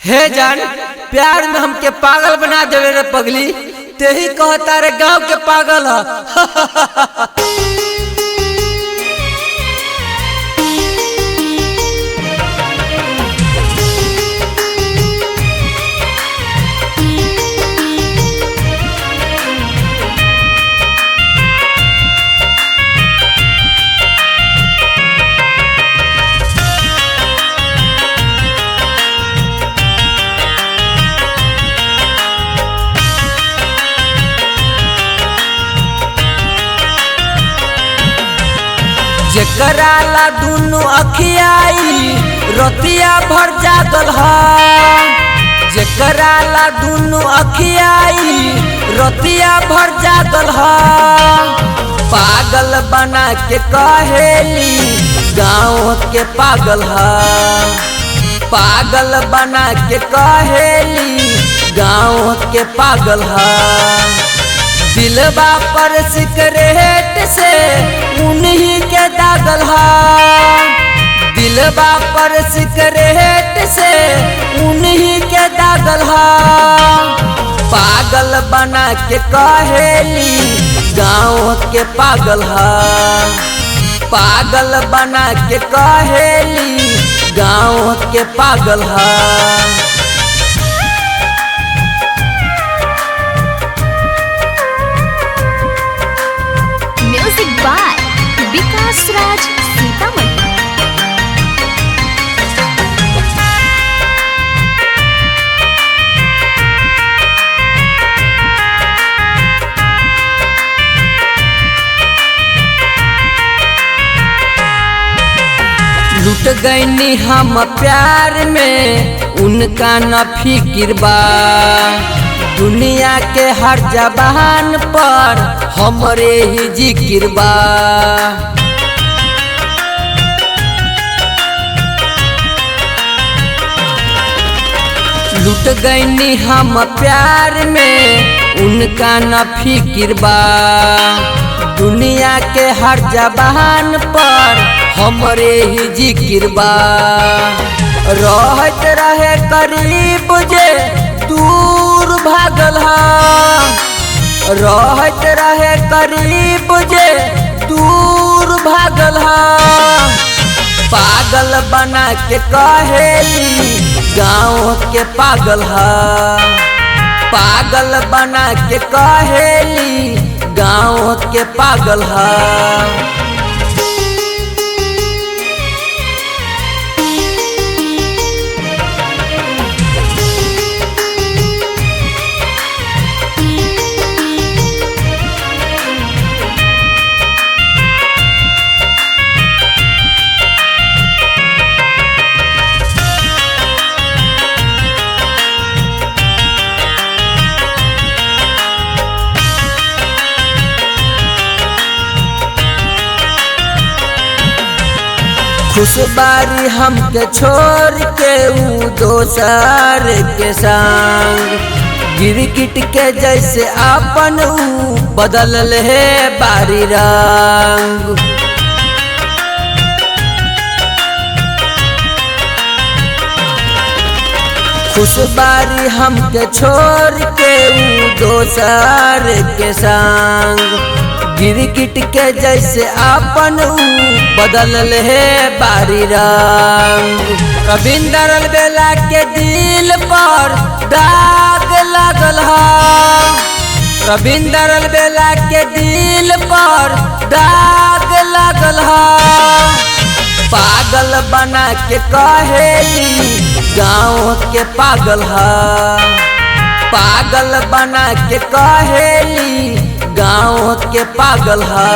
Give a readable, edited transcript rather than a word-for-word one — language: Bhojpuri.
हे जान प्यार में हमके पागल बना देवे रे पगली, तेही कहता रे गांव के पागल ह। जेकरा ला दुनु अखियाई रतिया भर जागल ह, जेकरा ला दुनु अखियाई रतिया भर जागल ह। पागल बना के कहेली गाँव के पागल ह, पागल बना के कहेली गाँव के पागल ह। दिलवा पर सिकरेट से उन्हीं के दागल हा, दिलवा पर सिकरेट से उन्हीं के दागल हा। पागल बना के कहेली गाँव के पागल हा, पागल बना के कहेली गाँव के पागल हा। म्यूजिक बाय विकास राज सीतामढ़ी। लुट गईनी हम प्यार में उनका न फिक्र बा, दुनिया के हर जबान पर हमरे ही जिक्र बा। लुट गईनी हम प्यार में उनका न फिक्र बा, दुनिया के हर जबान पर हमरे ही जिक्र बा। रहत रहे करीब जे दूर भागल हा, रहत रहे करीब जे दूर भागल हा। पागल बना के कहेली गाँव के पागल हा, पागल बना के कहेली गाँव के पागल हा। खुशबारी हमके छोड़ के ऊ दोसर के संग, गिरगिट के जैसे अपन ऊ बदल है बारी रंग। खुशबारी हमके छोड़ के ऊ दोसर के संग, गिरगिट के जैसे अपन ऊ बदल है बारी रंग। रविंदर अलबेला के दिल पर दाग लगल हा, रविंदर अलबेला के दिल पर दाग लगल हा। पागल बना के कहेली गाँव के पागल हा, पागल बना के कहेली गाँव के पागल हा।